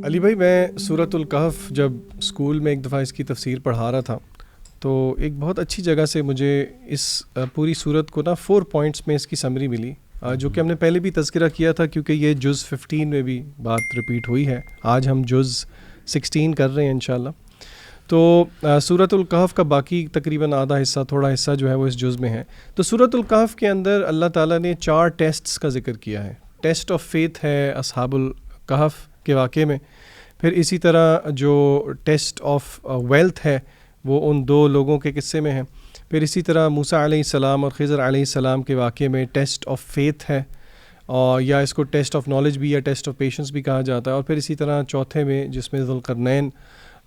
علی بھائی، میں سورۃ الکہف جب اسکول میں ایک دفعہ اس کی تفسیر پڑھا رہا تھا تو ایک بہت اچھی جگہ سے مجھے اس پوری سورت کو 4 پوائنٹس میں اس کی سمری ملی، جو کہ ہم نے پہلے بھی تذکرہ کیا تھا کیونکہ یہ جز 15 میں بھی بات رپیٹ ہوئی ہے. آج ہم جز 16 کر رہے ہیں انشاءاللہ. تو سورۃ الکہف کا باقی تقریباً آدھا حصہ، تھوڑا حصہ جو ہے وہ اس جز میں ہے. تو سورۃ الکہف کے اندر اللہ تعالیٰ نے 4 ٹیسٹس کا ذکر کیا ہے. ٹیسٹ آف فیتھ ہے اصحاب الکہف کے واقعے میں، پھر اسی طرح جو ٹیسٹ آف ویلتھ ہے وہ ان 2 لوگوں کے قصے میں ہے. پھر اسی طرح موسیٰ علیہ السلام اور خضر علیہ السلام کے واقعے میں ٹیسٹ آف فیتھ ہے، اور یا اس کو ٹیسٹ آف نالج بھی یا ٹیسٹ آف پیشنس بھی کہا جاتا ہے. اور پھر اسی طرح چوتھے میں جس میں ذوالقرنین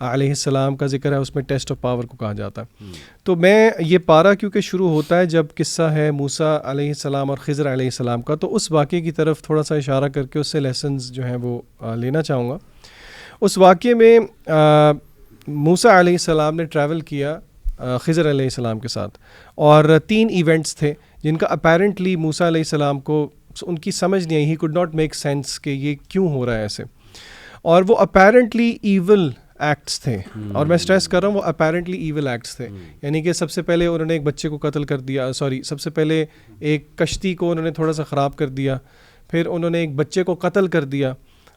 علیہ السلام کا ذکر ہے اس میں ٹیسٹ آف پاور کو کہا جاتا ہے. تو میں یہ پارہ کیونکہ شروع ہوتا ہے جب قصہ ہے موسیٰ علیہ السلام اور خضر علیہ السلام کا، تو اس واقعے کی طرف تھوڑا سا اشارہ کر کے اس سے لیسنز جو ہیں وہ لینا چاہوں گا. اس واقعے میں موسیٰ علیہ السلام نے ٹریول کیا خضر علیہ السلام کے ساتھ، اور 3 ایونٹس تھے جن کا اپیرنٹلی موسیٰ علیہ السلام کو ان کی سمجھ نہیں آئی. He could not make sense کہ یہ کیوں ہو رہا ہے ایسے، اور وہ اپیرنٹلی ایول ایکٹس تھے. اور میں اسٹریس کر رہا ہوں وہ اپیرنٹلی ایول ایکٹس تھے، یعنی کہ سب سے پہلے انہوں نے ایک بچے کو قتل کر دیا، سب سے پہلے ایک کشتی کو انہوں نے تھوڑا سا خراب کر دیا، پھر انہوں نے ایک بچے کو قتل کر دیا،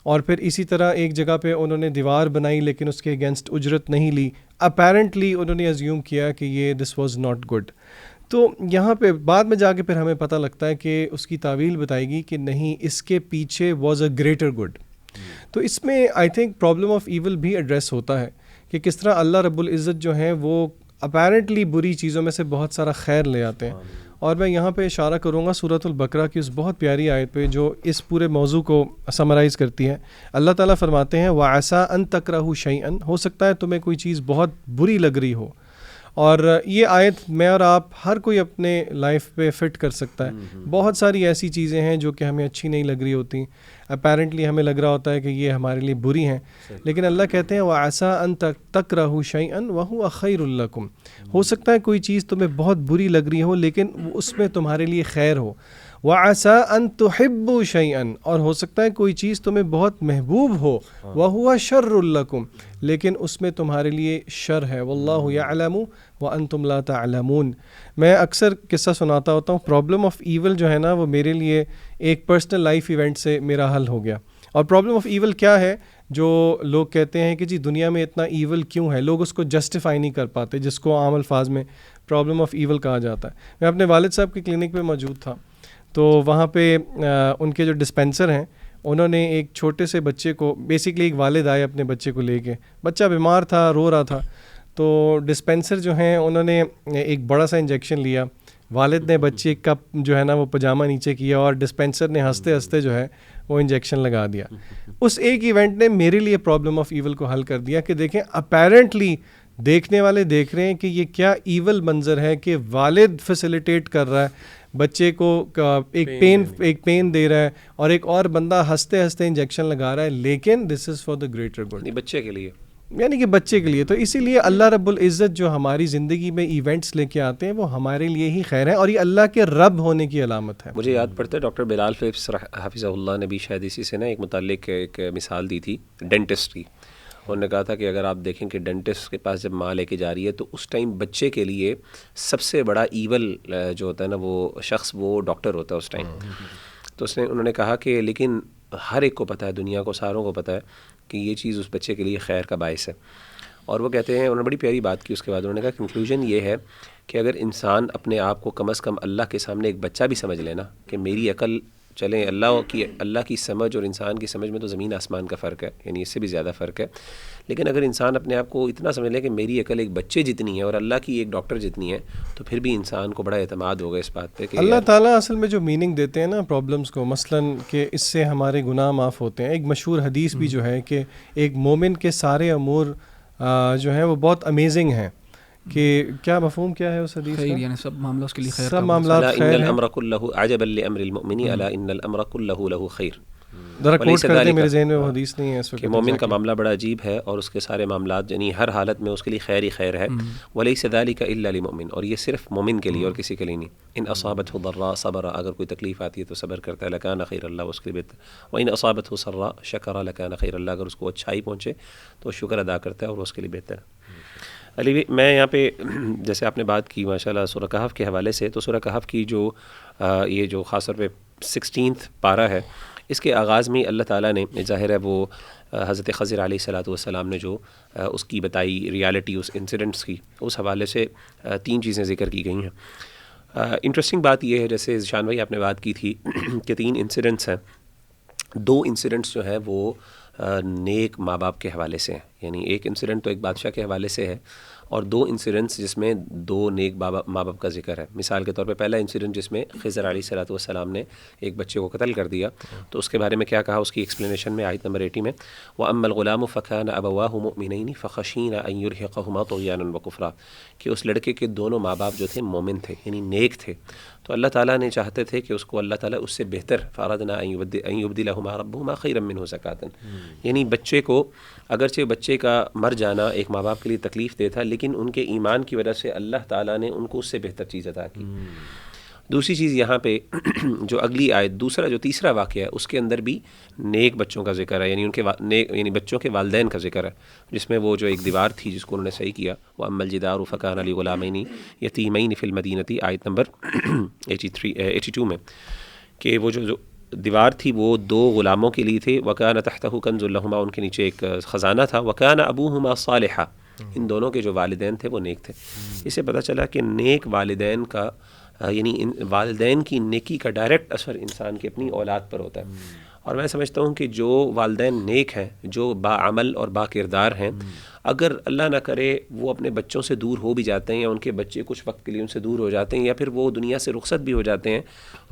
اور پھر اسی طرح ایک جگہ پہ انہوں نے دیوار بنائی لیکن اس کے اگینسٹ اجرت نہیں لی. اپیرنٹلی انہوں نے ازیوم کیا کہ یہ دس واز ناٹ گڈ. تو یہاں پہ بعد میں جا کے پھر ہمیں پتہ لگتا ہے کہ اس کی تعویل بتائے گی کہ نہیں، اس کے پیچھے واز اے گریٹر گڈ. تو اس میں I think problem of evil بھی ایڈریس ہوتا ہے کہ کس طرح اللہ رب العزت جو ہیں وہ اپیرنٹلی بری چیزوں میں سے بہت سارا خیر لے آتے ہیں. اور میں یہاں پہ اشارہ کروں گا سورۃ البقرہ کی اس بہت پیاری آیت پہ جو اس پورے موضوع کو سمرائز کرتی ہے. اللہ تعالیٰ فرماتے ہیں وَعَسَىٰ أَن تَكْرَهُوا شَيْئًا، ہو سکتا ہے تمہیں کوئی چیز بہت بری لگ رہی ہو. اور یہ آیت میں اور آپ ہر کوئی اپنے لائف پہ فٹ کر سکتا ہے. بہت ساری ایسی چیزیں ہیں جو کہ ہمیں اچھی نہیں لگ رہی ہوتی، اپیرنٹلی ہمیں لگ رہا ہوتا ہے کہ یہ ہمارے لیے بری ہیں، لیکن اللہ کہتے ہیں وَعَسَىٰ أَن تَكْرَهُوا شَيْئًا وَهُوَ خَيْرٌ لَكُمْ. ہو سکتا ہے کوئی چیز تمہیں بہت بری لگ رہی ہو لیکن اس میں تمہارے لیے خیر ہو. وَعَسَىٰ أَن تُحِبُّوا شَيْئًا، اور ہو سکتا ہے کوئی چیز تمہیں بہت محبوب ہو. وَهُوَ شَرٌّ لَكُمْ، لیکن اس میں تمہارے لیے شر ہے. وَاللَّهُ يَعْلَمُ وَأَنْتُمْ لَا تَعْلَمُونَ. میں اکثر قصہ سناتا ہوتا ہوں، پرابلم آف ایول جو ہے نا وہ میرے لیے ایک پرسنل لائف ایونٹ سے میرا حل ہو گیا. اور پرابلم آف ایول کیا ہے؟ جو لوگ کہتے ہیں کہ جی دنیا میں اتنا ایول کیوں ہے، لوگ اس کو جسٹیفائی نہیں کر پاتے، جس کو عام الفاظ میں پرابلم آف ایول کہا جاتا ہے. میں اپنے والد صاحب کی کلینک پہ موجود تھا، تو وہاں پہ ان کے جو ڈسپینسر ہیں انہوں نے ایک چھوٹے سے بچے کو، بیسکلی ایک والد آئے اپنے بچے کو لے کے، بچہ بیمار تھا، رو رہا تھا. تو ڈسپینسر جو ہیں انہوں نے ایک بڑا سا انجیکشن لیا، والد نے بچے کا جو ہے نا وہ پاجامہ نیچے کیا اور ڈسپینسر نے ہنستے ہنستے جو ہے وہ انجیکشن لگا دیا. اس ایک ایونٹ نے میرے لیے پرابلم آف ایول کو حل کر دیا کہ دیکھیں اپیرنٹلی دیکھنے والے دیکھ رہے ہیں کہ یہ کیا ایول منظر ہے کہ والد فیسیلیٹیٹ کر رہا ہے، بچے کو ایک پین دے رہا ہے، اور ایک اور بندہ ہنستے ہنستے انجیکشن لگا رہا ہے، لیکن this is for the greater good, بچے کے لیے، یعنی کہ بچے کے لیے. تو اسی لیے اللہ رب العزت جو ہماری زندگی میں ایونٹس لے کے آتے ہیں وہ ہمارے لیے ہی خیر ہے، اور یہ اللہ کے رب ہونے کی علامت ہے. مجھے یاد پڑتا ہے ڈاکٹر بلال فیلپس حافظہ اللہ نے بھی شاید اسی سے نا ایک متعلق ایک مثال دی تھی ڈینٹسٹ کی. انہوں نے کہا تھا کہ اگر آپ دیکھیں کہ ڈینٹسٹ کے پاس جب ماں لے کے جا رہی ہے تو اس ٹائم بچے کے لیے سب سے بڑا ایول جو ہوتا ہے نا وہ شخص وہ ڈاکٹر ہوتا ہے اس ٹائم. تو انہوں نے کہا کہ لیکن ہر ایک کو پتہ ہے، دنیا کو ساروں کو پتہ ہے کہ یہ چیز اس بچے کے لیے خیر کا باعث ہے. اور وہ کہتے ہیں، انہوں نے بڑی پیاری بات کی اس کے بعد، انہوں نے کہا کنکلوژن یہ ہے کہ اگر انسان اپنے آپ کو کم از کم اللہ کے سامنے ایک بچہ بھی سمجھ لینا کہ میری عقل چلیں، اللہ کی سمجھ اور انسان کی سمجھ میں تو زمین آسمان کا فرق ہے، یعنی اس سے بھی زیادہ فرق ہے، لیکن اگر انسان اپنے آپ کو اتنا سمجھ لے کہ میری عقل ایک بچے جتنی ہے اور اللہ کی ایک ڈاکٹر جتنی ہے، تو پھر بھی انسان کو بڑا اعتماد ہوگا اس بات پہ کہ اللہ تعالیٰ اصل میں جو میننگ دیتے ہیں نا پرابلمس کو، مثلاً کہ اس سے ہمارے گناہ معاف ہوتے ہیں. ایک مشہور حدیث بھی جو ہے کہ ایک مومن کے سارے امور جو ہیں وہ بہت امیزنگ ہیں، کہ کیا مفہوم کیا ہے اس حدیث کا؟ یعنی سب معاملہ اس کے لیے خیر، سب معاملات ان خیر ہیں. الامر كله عجبا لامر المؤمن الا ان الامر كله له خیر. ذرا کوٹ کر دیں، میرے ذہن میں وہ حدیث نہیں ہے اس وقت کہ مومن کا معاملہ بڑا عجیب ہے اور اس کے سارے معاملات یعنی ہر حالت میں اس کے لیے خیر ہی خیر ہے. ولیس ذلک الا للمؤمن، اور یہ صرف مومن کے لیے اور کسی کے لیے نہیں. ان اصابته ضراء صبر، اگر کوئی تکلیف آتی ہے تو صبر کرتا ہے، لکان خیر اللہ، اس کے لیے بہتر. وان اصابته سراء شکر لکان خیر اللہ، اگر اس کو اچھائی پہنچے تو شکر ادا کرتا ہے اور اس کے لیے بہتر ہے. علی بھی میں یہاں پہ جیسے آپ نے بات کی ماشاءاللہ سورہ کہف کے حوالے سے، تو سورہ کہف کی جو یہ جو خاص طور پہ 16 پارہ ہے، اس کے آغاز میں اللہ تعالیٰ نے ظاہر ہے وہ حضرت خضر علیہ الصلوۃ والسلام نے جو اس کی بتائی ریالٹی اس انسیڈنٹس کی، اس حوالے سے 3 چیزیں ذکر کی گئی ہیں. انٹرسٹنگ بات یہ ہے جیسے ذیشان بھائی آپ نے بات کی تھی کہ 3 انسیڈنٹس ہیں. 2 انسیڈنٹس جو ہیں وہ نیک ماں باپ کے حوالے سے ہیں، یعنی ایک انسیڈنٹ تو ایک بادشاہ کے حوالے سے ہے اور 2 انسیڈنٹس جس میں 2 نیک ماں باپ کا ذکر ہے. مثال کے طور پہ پہلا انسیڈنٹ جس میں خضر علیہ الصلوۃ والسلام نے ایک بچے کو قتل کر دیا، تو اس کے بارے میں کیا کہا اس کی ایکسپلینیشن میں آیت نمبر 80 میں وَأَمَّا الْغُلَامُ فَكَانَ أَبَوَاهُ مُؤْمِنَيْنِ فَخَشِينَ أَن يُرْهِقَهُمَا طُغْيَانًا وَكُفْرًا، کہ اس لڑکے کے دونوں ماں باپ جو تھے مومن تھے یعنی نیک تھے، تو اللہ تعالیٰ نے چاہتے تھے کہ اس کو اللہ تعالیٰ اس سے بہتر فَأَرَدْنَا أَن يُبْدِلَهُمَا رَبُّهُمَا خَيْرًا مِّنْهُ زَكَاةً، یعنی بچے کو اگرچہ بچے کا مر جانا ایک ماں باپ کے لیے تکلیف دہ تھا، لیکن ان کے ایمان کی وجہ سے اللہ تعالیٰ نے ان کو اس سے بہتر چیز عطا کی. دوسری چیز یہاں پہ جو اگلی آیت جو تیسرا واقعہ ہے اس کے اندر بھی نیک بچوں کا ذکر ہے، یعنی ان کے یعنی بچوں کے والدین کا ذکر ہے، جس میں وہ جو ایک دیوار تھی جس کو انہوں نے صحیح کیا، وَأَمَّا الْجِدَارُ فَكَانَ لِغُلَامَيْنِ يَتِيمَيْنِ فِي الْمَدِينَةِ، آیت نمبر 82 میں، کہ وہ جو دیوار تھی وہ 2 غلاموں کے لیے تھے، وَكَانَ تَحْتَهُ كَنْزٌ لَهُمَا، ان کے نیچے ایک خزانہ تھا، وَكَانَ أَبُوهُمَا صَالِحًا، ان دونوں کے جو والدین تھے وہ نیک تھے. اس سے پتہ چلا کہ نیک والدین کا یعنی والدین کی نیکی کا ڈائریکٹ اثر انسان کی اپنی اولاد پر ہوتا ہے. اور میں سمجھتا ہوں کہ جو والدین نیک ہیں، جو باعمل اور با کردار ہیں، اگر اللہ نہ کرے وہ اپنے بچوں سے دور ہو بھی جاتے ہیں یا ان کے بچے کچھ وقت کے لیے ان سے دور ہو جاتے ہیں یا پھر وہ دنیا سے رخصت بھی ہو جاتے ہیں،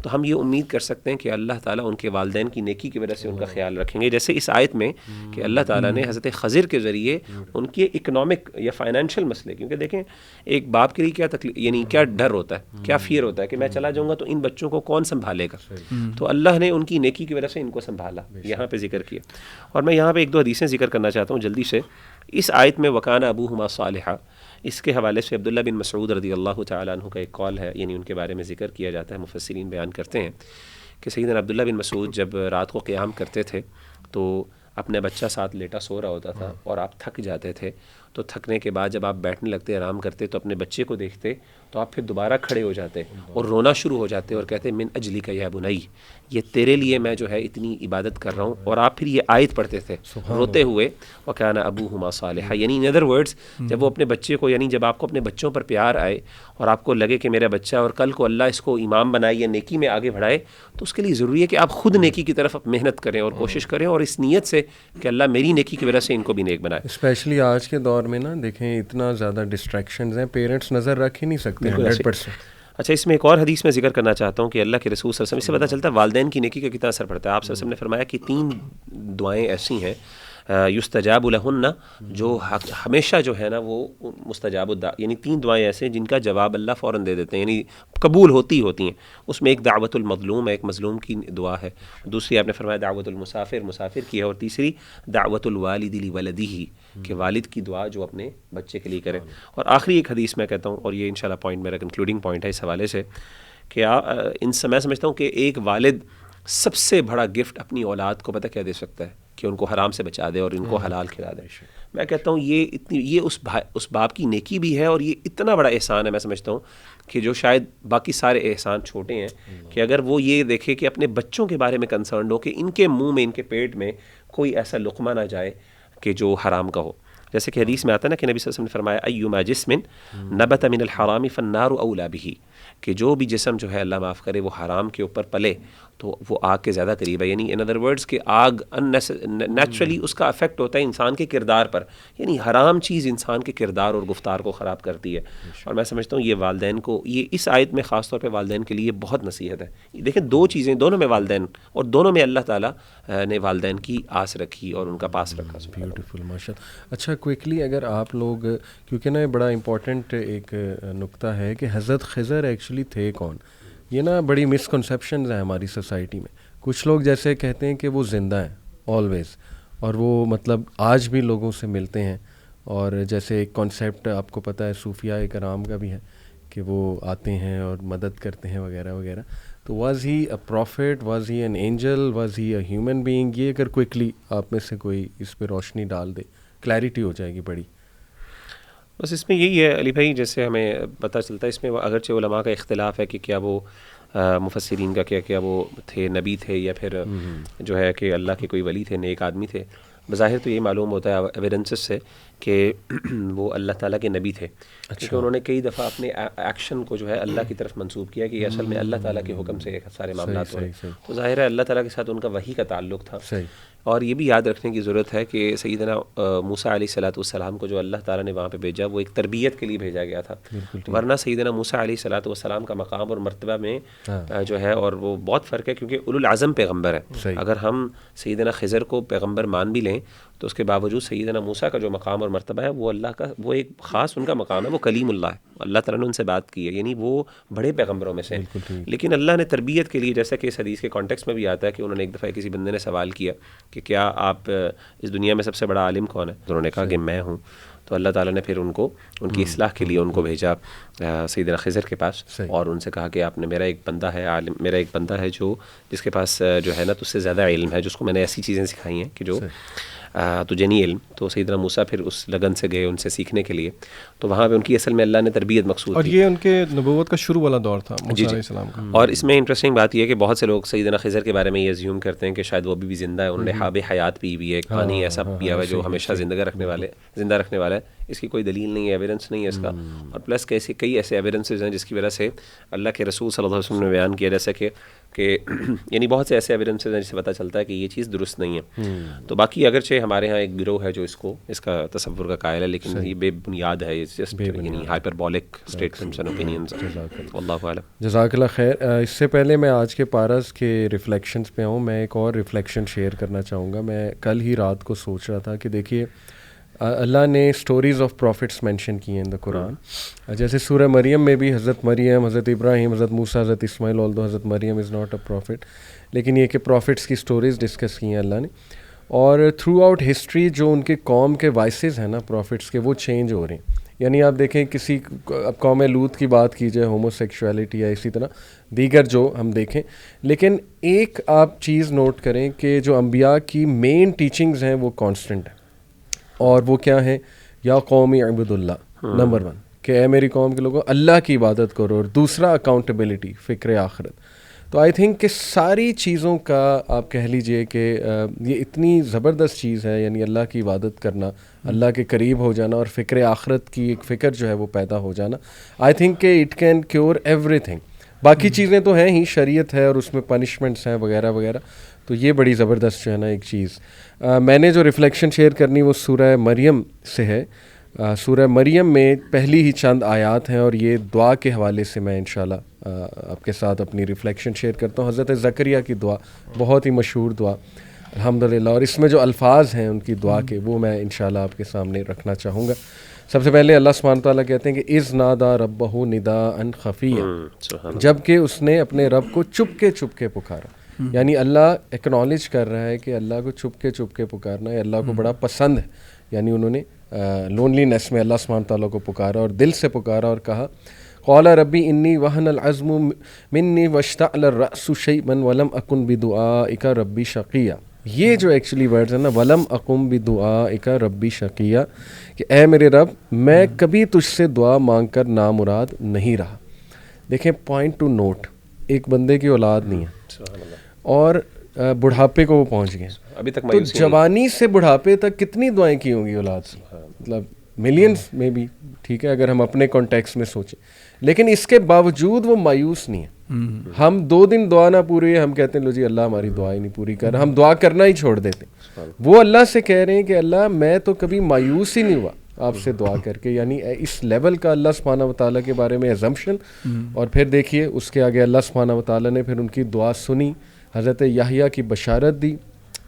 تو ہم یہ امید کر سکتے ہیں کہ اللہ تعالیٰ ان کے والدین کی نیکی کی وجہ سے ان کا خیال رکھیں گے. جیسے اس آیت میں کہ اللہ تعالیٰ نے حضرت خضر کے ذریعے ان کے اکنامک یا فائنینشیل مسئلے، کیونکہ دیکھیں ایک باپ کے لیے کیا تکلیف یعنی کیا ڈر ہوتا ہے، کیا فیئر ہوتا ہے کہ میں چلا جاؤں گا تو ان بچوں کو کون سنبھالے گا، تو اللہ نے ان کی نیکی کی وجہ سے ان کو سنبھالا، یہاں پہ ذکر کیا. اور میں یہاں پہ 1-2 حدیثیں ذکر کرنا چاہتا ہوں جلدی سے. اس آیت میں وَكَانَ أَبُوهُمَا صَالِحًا، اس کے حوالے سے عبداللہ بن مسعود رضی اللہ تعالیٰ عنہ کا ایک قول ہے، یعنی ان کے بارے میں ذکر کیا جاتا ہے، مفسرین بیان کرتے ہیں کہ سیدنا عبداللہ بن مسعود جب رات کو قیام کرتے تھے تو اپنے بچہ ساتھ لیٹا سو رہا ہوتا تھا اور آپ تھک جاتے تھے، تو تھکنے کے بعد جب آپ بیٹھنے لگتے آرام کرتے تو اپنے بچے کو دیکھتے تو آپ پھر دوبارہ کھڑے ہو جاتے اور رونا شروع ہو جاتے اور کہتے من اجلک یا بنی، یہ تیرے لیے میں جو ہے اتنی عبادت کر رہا ہوں. اور آپ پھر یہ آیت پڑھتے تھے روتے ہوئے وَكَانَ أَبُوهُمَا صَالِحًا، یعنی ان ادر ورڈز جب وہ اپنے بچے کو یعنی جب آپ کو اپنے بچوں پر پیار آئے اور آپ کو لگے کہ میرا بچہ اور کل کو اللہ اس کو امام بنائے یا نیکی میں آگے بڑھائے، تو اس کے لیے ضروری ہے کہ آپ خود نیکی کی طرف محنت کریں اور کوشش کریں اور اس نیت سے کہ اللہ میری نیکی کی وجہ سے ان کو بھی نیک بنائے. اسپیشلی آج کے دور میں نا دیکھیں اتنا زیادہ ڈسٹریکشنز ہیں، پیرنٹس نظر رکھ ہی نہیں سکتے 100%. اچھا، اس میں ایک اور حدیث میں ذکر کرنا چاہتا ہوں کہ اللہ کے رسول صلی اللہ علیہ وسلم، اس سے پتہ چلتا ہے والدین کی نیکی کا کتنا اثر پڑتا ہے. آپ صلی اللہ علیہ وسلم نے فرمایا کہ 3 دعائیں ایسی ہیں یستجاب لہن، جو ہمیشہ جو ہے نا وہ مستجاب یعنی 3 دعائیں ایسے ہیں جن کا جواب اللہ فوراً دے دیتے ہیں، یعنی قبول ہوتی ہیں. اس میں ایک دعوت المظلوم ہے، ایک مظلوم کی دعا ہے، دوسری آپ نے فرمایا دعوت مسافر کی ہے، اور تیسری دعوت الوالد لولدہ، کہ والد کی دعا جو اپنے بچے کے لیے کرے. اور آخری ایک حدیث میں کہتا ہوں، اور یہ انشاءاللہ پوائنٹ میرا کنکلوڈنگ پوائنٹ ہے اس حوالے سے، کہ میں سمجھتا ہوں کہ ایک والد سب سے بڑا گفٹ اپنی اولاد کو پتہ کیا دے سکتا ہے، کہ ان کو حرام سے بچا دے اور ان کو حلال کھلا دے. میں کہتا ہوں یہ اس باپ کی نیکی بھی ہے اور یہ اتنا بڑا احسان ہے، میں سمجھتا ہوں کہ جو شاید باقی سارے احسان چھوٹے ہیں، کہ اگر وہ یہ دیکھے کہ اپنے بچوں کے بارے میں کنسرنڈ ہو کہ ان کے منہ میں ان کے پیٹ میں کوئی ایسا لقمہ نہ جائے کہ جو حرام کا ہو. جیسے کہ حدیث میں آتا ہے نا کہ نبی صلی اللہ علیہ وسلم نے فرمایا ایما جسم نبت من الحرام فالنار اولی بہ، کہ جو بھی جسم جو ہے اللہ معاف کرے وہ حرام کے اوپر پلے تو وہ آگ کے زیادہ قریب ہے. یعنی ان ادر ورڈز کہ آگ نیچرلی اس کا افیکٹ ہوتا ہے انسان کے کردار پر، یعنی حرام چیز انسان کے کردار اور گفتار کو خراب کرتی ہے. اور میں سمجھتا ہوں یہ والدین کو، یہ اس آیت میں خاص طور پہ والدین کے لیے بہت نصیحت ہے. دیکھیں 2 چیزیں، دونوں میں والدین اور دونوں میں اللہ تعالیٰ نے والدین کی آس رکھی اور ان کا پاس رکھا. بیوٹیفل، ماشاء اللہ. اچھا کوئکلی اگر آپ لوگ، کیونکہ نا بڑا امپورٹنٹ ایک نقطہ ہے کہ حضرت خضر ایکچولی تھے کون، یہ نا بڑی مسکنسیپشنز ہیں ہماری سوسائٹی میں. کچھ لوگ جیسے کہتے ہیں کہ وہ زندہ ہیں آلویز، اور وہ مطلب آج بھی لوگوں سے ملتے ہیں، اور جیسے ایک کانسیپٹ آپ کو پتہ ہے صوفیاء کرام کا بھی ہے کہ وہ آتے ہیں اور مدد کرتے ہیں وغیرہ وغیرہ. تو was he a prophet, was he an angel, was he a human being? یہ اگر کوئکلی آپ میں سے کوئی اس پہ روشنی ڈال دے، کلیئرٹی ہو جائے گی بڑی. بس اس میں یہی ہے علی بھائی، جیسے ہمیں پتہ چلتا ہے اس میں اگرچہ علماء کا اختلاف ہے کہ کیا وہ مفسرین کا کیا وہ تھے، نبی تھے یا پھر جو ہے کہ اللہ کے کوئی ولی تھے، نیک آدمی تھے. بظاہر تو یہ معلوم ہوتا ہے ایویڈنسز سے کہ وہ اللہ تعالیٰ کے نبی تھے، کیونکہ انہوں نے کئی دفعہ اپنے ایکشن کو جو ہے اللہ کی طرف منسوب کیا کہ یہ اصل میں اللہ تعالیٰ کے حکم سے سارے معاملات ہو رہے ہیں. تو ظاہر ہے اللہ تعالیٰ کے ساتھ ان کا وحی کا تعلق تھا. اور یہ بھی یاد رکھنے کی ضرورت ہے کہ سیدنا موسیٰ علیہ الصلوۃ والسلام کو جو اللہ تعالیٰ نے وہاں پہ بھیجا وہ ایک تربیت کے لیے بھیجا گیا تھا، ورنہ سیدنا موسیٰ علیہ الصلوۃ والسلام کا مقام اور مرتبہ میں جو ہے اور وہ بہت فرق ہے، کیونکہ اولو العزم پیغمبر ہے. اگر ہم سیدنا خضر کو پیغمبر مان بھی لیں تو اس کے باوجود سیدنا موسیٰ کا جو مقام اور مرتبہ ہے وہ اللہ کا، وہ ایک خاص ان کا مقام ہے، وہ کلیم اللہ ہے، اللہ تعالیٰ نے ان سے بات کی ہے، یعنی وہ بڑے پیغمبروں میں سے. لیکن اللہ نے تربیت کے لیے، جیسا کہ اس حدیث کے کانٹیکسٹ میں بھی آتا ہے کہ انہوں نے ایک دفعہ کسی بندے نے سوال کیا کہ کیا آپ اس دنیا میں سب سے بڑا عالم کون ہے؟ تو انہوں نے کہا کہ میں ہوں. تو اللہ تعالیٰ نے پھر ان کو ان کی اصلاح کے لیے ان کو بھیجا سیدنا خضر کے پاس، اور ان سے کہا کہ آپ نے، میرا ایک بندہ ہے عالم، میرا ایک بندہ ہے جو جس کے پاس جو ہے نا تجھ سے زیادہ علم ہے، جس کو میں نے ایسی چیزیں سکھائی ہیں کہ جو تجھے نہیں علم. تو سیدنا موسیٰ پھر اس لگن سے گئے ان سے سیکھنے کے لیے. تو وہاں پہ ان کی اصل میں اللہ نے تربیت مقصود اور یہ ان کے نبوت کا شروع والا دور تھا موسیٰ علیہ السلام کا. اور اس میں انٹرسٹنگ بات یہ ہے کہ بہت سے لوگ سیدنا خضر کے بارے میں یہ ازیوم کرتے ہیں کہ شاید وہ ابھی بھی زندہ ہے، انہوں نے حاب حیات پی ہوئی ہے، ایک پانی ایسا پیا ہوا ہے جو ہمیشہ زندہ رکھنے والا ہے. اس کی کوئی دلیل نہیں ہے، ایویڈنس نہیں ہے اس کا. اور پلس کئی ایسے ایویڈنسز ہیں جس کی وجہ سے اللہ کے رسول صلی اللہ علیہ وسلم نے بیان کیا، جیسے کہ یعنی بہت سے ایسے ایویڈنسز ہیں جس سے پتہ چلتا ہے کہ یہ چیز درست نہیں ہے. تو باقی اگرچہ ہمارے ہاں ایک گروہ ہے جو اس کا تصور کا قائل ہے، لیکن یہ بے بنیاد ہے، یعنی ہائپربولک اسٹیٹمنٹس اینڈ اوپینینز. واللہ اعلم. جزاک اللہ خیر. اس سے پہلے میں آج کے پارس کے ریفلیکشنز پہ آؤں، میں ایک اور ریفلیکشن شیئر کرنا چاہوں گا. میں کل ہی رات کو سوچ رہا تھا کہ دیکھیے اللہ نے اسٹوریز آف پروفٹس مینشن کی ہیں ان دا قرآن. جیسے سورہ مریم میں بھی حضرت مریم، حضرت ابراہیم، حضرت موسیٰ، حضرت اسماعیل، آلدو حضرت مریم از ناٹ اے پروفٹ، لیکن یہ کہ پروفٹس کی اسٹوریز ڈسکس کی ہیں اللہ نے. اور تھرو آؤٹ ہسٹری جو ان کے قوم کے وائسز ہیں نا پروفٹس کے، وہ چینج ہو رہے ہیں. یعنی آپ دیکھیں کسی اب قوم لوط کی بات کی جائے، ہومو سیکشولیٹی یا اسی طرح دیگر جو ہم دیکھیں، لیکن ایک آپ چیز نوٹ کریں کہ جو انبیاء کی مین ٹیچنگز ہیں وہ کانسٹنٹ ہیں. اور وہ کیا ہے؟ یا قوم اعبدوا اللہ، نمبر 1 کہ اے میری قوم کے لوگوں اللہ کی عبادت کرو، اور دوسرا اکاؤنٹیبلٹی، فکر آخرت. تو آئی تھنک کہ ساری چیزوں کا آپ کہہ لیجئے کہ یہ اتنی زبردست چیز ہے، یعنی اللہ کی عبادت کرنا، اللہ کے قریب ہو جانا، اور فکر آخرت کی ایک فکر جو ہے وہ پیدا ہو جانا. آئی تھنک کہ it can cure every thing. باقی چیزیں تو ہیں ہی، شریعت ہے اور اس میں پنشمنٹس ہیں وغیرہ وغیرہ. تو یہ بڑی زبردست جو ہے نا ایک چیز. میں نے جو ریفلیکشن شیئر کرنی وہ سورہ مریم سے ہے. سورہ مریم میں پہلی ہی چند آیات ہیں، اور یہ دعا کے حوالے سے میں انشاءاللہ آپ کے ساتھ اپنی ریفلیکشن شیئر کرتا ہوں. حضرت زکریا کی دعا بہت ہی مشہور دعا الحمدللہ، اور اس میں جو الفاظ ہیں ان کی دعا کے وہ میں انشاءاللہ آپ کے سامنے رکھنا چاہوں گا. سب سے پہلے اللہ سبحانہ تعالیٰ کہتے ہیں کہ اذ نادا ربہ نداء خفیہ، جب کہ اس نے اپنے رب کو چپ کے پکارا. یعنی اللہ ایکنالج کر رہا ہے کہ اللہ کو چپ کے پکارنا ہے اللہ کو بڑا پسند ہے. یعنی انہوں نے لونلی نیس میں اللہ سبحانہ تعالیٰ کو پکارا اور دل سے پکارا اور کہا قال ربی انی وہن العظم منی واشتعل الرأس شیئا ولم اکن بدعائک ربی شقیہ. یہ جو ایکچولی ورڈز ہیں نا، ولم اقم بدعائک ربی شقیہ، کہ اے میرے رب میں کبھی تجھ سے دعا مانگ کر نامراد نہیں رہا. دیکھیں پوائنٹ ٹو نوٹ، ایک بندے کی اولاد نہیں ہے اور بڑھاپے کو وہ پہنچ گئے، ابھی تک تو جوانی سے بڑھاپے تک کتنی دعائیں کی ہوں گی اولاد سے، مطلب ملینز میں بھی، ٹھیک ہے اگر ہم اپنے کانٹیکس میں سوچیں. لیکن اس کے باوجود وہ مایوس نہیں ہے. ہم 2 دن دعا نہ پوری ہے، ہم کہتے ہیں لو جی اللہ ہماری دعائیں نہیں پوری کر رہا، ہم دعا کرنا ہی چھوڑ دیتے ہیں. وہ اللہ سے کہہ رہے ہیں کہ اللہ میں تو کبھی مایوس ہی نہیں ہوا آپ سے دعا کر کے. یعنی اس لیول کا اللہ سبحانہ و تعالیٰ کے بارے میں ایزمپشن. اور پھر دیکھیے اس کے آگے اللہ سبحانہ و تعالیٰ نے پھر ان کی دعا سنی، حضرت یحییٰ کی بشارت دی،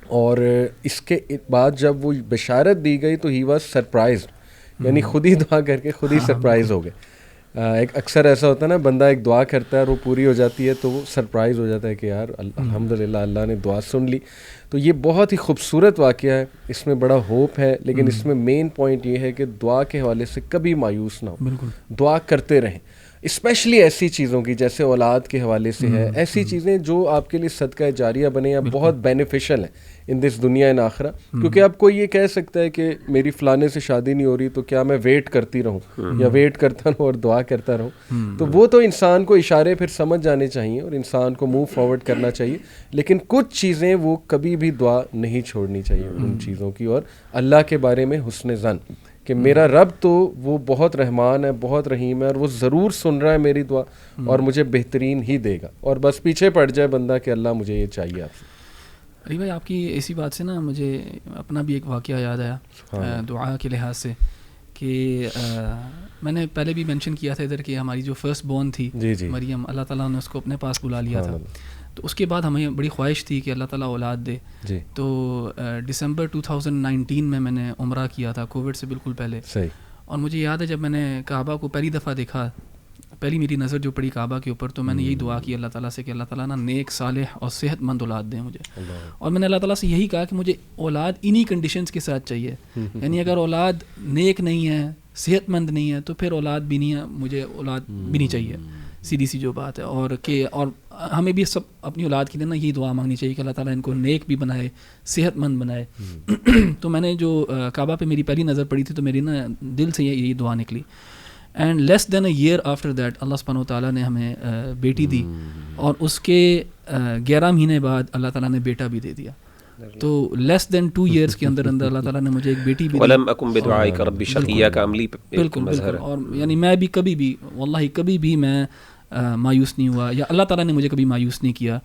اور اس کے بعد جب وہ بشارت دی گئی تو ہی واز سرپرائزڈ، یعنی خود ہی دعا کر کے خود ہی سرپرائز ہو گئے ایک اکثر ایسا ہوتا ہے نا, بندہ ایک دعا کرتا ہے اور وہ پوری ہو جاتی ہے تو وہ سرپرائز ہو جاتا ہے کہ یار الحمدللہ اللہ نے دعا سن لی. تو یہ بہت ہی خوبصورت واقعہ ہے, اس میں بڑا ہوپ ہے, لیکن اس میں مین پوائنٹ یہ ہے کہ دعا کے حوالے سے کبھی مایوس نہ ہو, دعا کرتے رہیں, اسپیشلی ایسی چیزوں کی جیسے اولاد کے حوالے سے ہے, ایسی چیزیں جو آپ کے لیے صدقہ جاریہ بنے یا بہت بینیفیشل ہیں ان دس دنیا ان آخرہ. کیونکہ اب کوئی یہ کہہ سکتا ہے کہ میری فلانے سے شادی نہیں ہو رہی تو کیا میں ویٹ کرتی رہوں یا ویٹ کرتا رہوں اور دعا کرتا رہوں, تو وہ تو انسان کو اشارے پھر سمجھ جانے چاہیے اور انسان کو موو فارورڈ کرنا چاہیے, لیکن کچھ چیزیں وہ کبھی بھی دعا نہیں چھوڑنی چاہیے ان چیزوں کی. اور اللہ کے بارے میں حسن ظن کہ میرا رب تو وہ بہت رحمان ہے, بہت رحیم ہے, اور وہ ضرور سن رہا ہے میری دعا اور مجھے بہترین ہی دے گا, اور بس پیچھے پڑ جائے بندہ کہ اللہ مجھے یہ چاہیے آپ سے. علی بھائی آپ کی اسی بات سے نا مجھے اپنا بھی ایک واقعہ یاد آیا دعا کے لحاظ سے, کہ میں نے پہلے بھی مینشن کیا تھا ادھر کہ ہماری جو فرسٹ بورن تھی مریم, اللہ تعالیٰ نے اس کو اپنے پاس بلا لیا تھا, تو اس کے بعد ہمیں بڑی خواہش تھی کہ اللہ تعالیٰ اولاد دے. تو دسمبر 2019 میں نے عمرہ کیا تھا, کووڈ سے بالکل پہلے, اور مجھے یاد ہے جب میں نے کعبہ کو پہلی دفعہ دیکھا, پہلی میری نظر جو پڑی کعبہ کے اوپر, تو میں نے یہی دعا کی اللہ تعالیٰ سے کہ اللہ تعالیٰ نا نیک صالح اور صحت مند اولاد دیں مجھے. اور میں نے اللہ تعالیٰ سے یہی کہا کہ مجھے اولاد انہی کنڈیشنز کے ساتھ چاہیے, یعنی اگر اولاد نیک نہیں ہے, صحت مند نہیں ہے, تو پھر اولاد بھی نہیں ہے, مجھے اولاد بھی نہیں چاہیے, سیدھی سی جو بات ہے. اور ہمیں بھی سب اپنی اولاد کے لیے نا یہی دعا مانگنی چاہیے کہ اللہ تعالیٰ ان کو نیک بھی بنائے, صحت مند بنائے. تو میں نے جو کعبہ پہ میری پہلی نظر پڑی تھی تو میری نا دل سے یہی دعا نکلی, and less than a year after that اللہ سبحانہ وتعالیٰ نے ہمیں بیٹی دی, اور اس کے 11 مہینے بعد اللہ تعالیٰ نے بیٹا بھی دے دیا. تو لیس دین 2 ایئرس کے اندر اللہ تعالیٰ نے مجھے ایک بیٹی بھی دی. وَلَمْ أَكُنْ بِدُعَائِكَ رَبِّ شَقِيًّا کا عملی بالکل بالکل. اور یعنی میں بھی کبھی بھی واللہ کبھی بھی میں مایوس نہیں ہوا, یا اللہ تعالیٰ نے مجھے کبھی مایوس نہیں کیا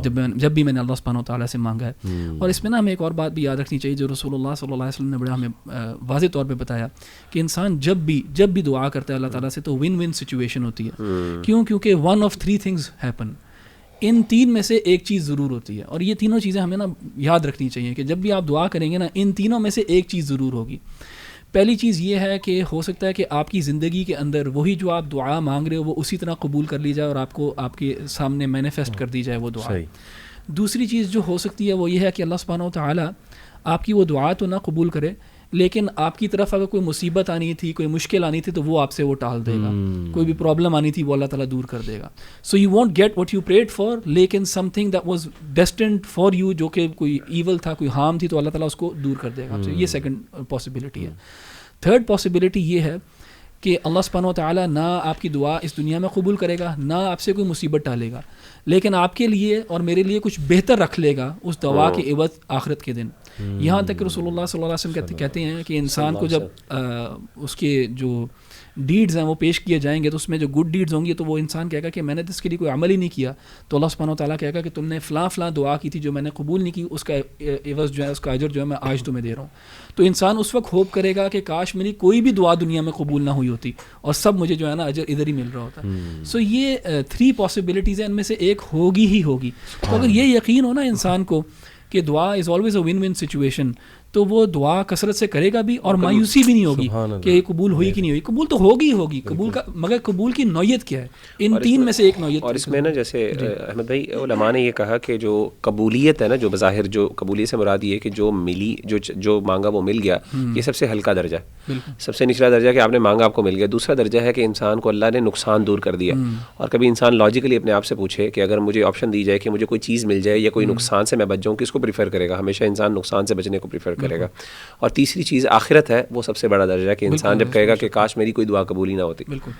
جب بھی میں نے اللہ سبحانہ وتعالیٰ سے مانگا ہے. اور اس میں نا ہمیں ایک اور بات بھی یاد رکھنی چاہیے جو رسول اللہ صلی اللہ علیہ وسلم نے بڑا ہمیں واضح طور پہ بتایا, کہ انسان جب بھی دعا کرتا ہے اللہ تعالیٰ سے تو ون ون سچویشن ہوتی ہے. کیونکہ 1 of 3 things happen, ان 3 میں سے ایک چیز ضرور ہوتی ہے, اور یہ تینوں چیزیں ہمیں نا یاد رکھنی چاہیے کہ جب بھی آپ دعا کریں گے نا ان تینوں میں سے ایک چیز ضرور ہوگی. پہلی چیز یہ ہے کہ ہو سکتا ہے کہ آپ کی زندگی کے اندر وہی جو آپ دعا مانگ رہے ہو وہ اسی طرح قبول کر لی جائے اور آپ کو آپ کے سامنے مینیفیسٹ کر دی جائے وہ دعا. دوسری چیز جو ہو سکتی ہے وہ یہ ہے کہ اللہ سبحانہ وتعالیٰ آپ کی وہ دعا تو نہ قبول کرے, لیکن آپ کی طرف اگر کوئی مصیبت آنی تھی, کوئی مشکل آنی تھی, تو وہ آپ سے وہ ٹال دے گا. کوئی بھی پرابلم آنی تھی وہ اللہ تعالیٰ دور کر دے گا. So you won't get what you prayed for, لیکن something that was destined for you, جو کہ کوئی ایول تھا, کوئی ہارم تھی, تو اللہ تعالیٰ اس کو دور کر دے گا آپ سے. یہ سیکنڈ پاسبلٹی ہے. تھرڈ پاسبلٹی یہ ہے کہ اللہ سبحانہ وتعالیٰ نہ آپ کی دعا اس دنیا میں قبول کرے گا, نہ آپ سے کوئی مصیبت ٹالے گا, لیکن آپ کے لیے اور میرے لیے کچھ بہتر رکھ لے گا اس دعا کے عوض آخرت کے دن. یہاں تک کہ رسول اللہ صلی اللہ علیہ وسلم کہتے ہیں کہ انسان کو جب اس کے جو ڈیڈز ہیں وہ پیش کیے جائیں گے تو اس میں جو گڈ ڈیڈز ہوں گی تو وہ انسان کہے گا کہ میں نے اس کے لیے کوئی عمل ہی نہیں کیا, تو اللہ سبحانہ وتعالیٰ کہے گا کہ تم نے فلاں دعا کی تھی جو میں نے قبول نہیں کی, اس کا عوض جو ہے, اس کا اجر جو ہے میں آج تمہیں دے رہا ہوں. تو انسان اس وقت ہوپ کرے گا کہ کاش میری کوئی بھی دعا دنیا میں قبول نہ ہوئی ہوتی اور سب مجھے جو ہے نا اجر ادھر ہی مل رہا ہوتا. سو یہ 3 پاسبلٹیز ہیں, ان میں سے ایک ہوگی ہی ہوگی. تو اگر یہ یقین ہو نا انسان کو کہ دعا is always a one one situation, تو وہ دعا کثرت سے کرے گا بھی اور مایوسی بھی نہیں ہوگی کہ یہ قبول ہوئی کہ نہیں ہوئی. قبول تو ہوگی قبول کا, مگر قبول کی نوعیت کیا ہے, ان 3 میں سے ایک نوعیت. اور اس میں نا جیسے احمد بھائی علماء نے یہ کہا کہ جو قبولیت ہے نا, جو بظاہر جو قبولیت سے مراد یہ ہے کہ جو ملی, جو مانگا وہ مل گیا, یہ سب سے ہلکا درجہ ہے. سب سے نچلا درجہ کہ آپ نے مانگا آپ کو مل گیا. دوسرا درجہ ہے کہ انسان کو اللہ نے نقصان دور کر دیا. اور کبھی انسان لاجیکلی اپنے آپ سے پوچھے کہ اگر مجھے آپشن دی جائے کہ مجھے کوئی چیز مل جائے یا کوئی نقصان سے میں بچ جاؤں, کس کو پریفر کرے گا؟ ہمیشہ انسان نقصان سے بچنے کو پریفر کرے گا. اور تیسری چیز آخرت ہے, وہ سب سے بڑا درجہ ہے کہ انسان جب کہے گا کہ کاش میری کوئی دعا قبول ہی نہ ہوتی. بالکل.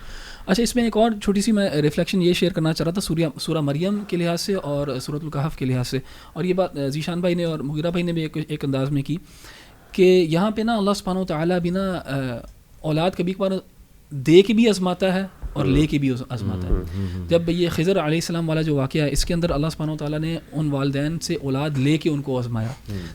اچھا, اس میں ایک اور چھوٹی سی میں ریفلیکشن یہ شیئر کرنا چاہ رہا تھا سورہ مریم کے لحاظ سے اور سورۃ الکہف کے لحاظ سے, اور یہ بات ذیشان بھائی نے اور مغیرہ بھائی نے بھی ایک انداز میں کی کہ یہاں پہ نا اللہ سبحانہ وتعالیٰ بھی نا اولاد کبھی کبھار دے کے بھی آزماتا ہے اور لے کے بھی آزماتا ہے. جب یہ خضر علیہ السلام والا جو واقعہ ہے, اس کے اندر اللہ سبحانہ وتعالیٰ نے ان والدین سے اولاد لے کے ان کو آزمایا.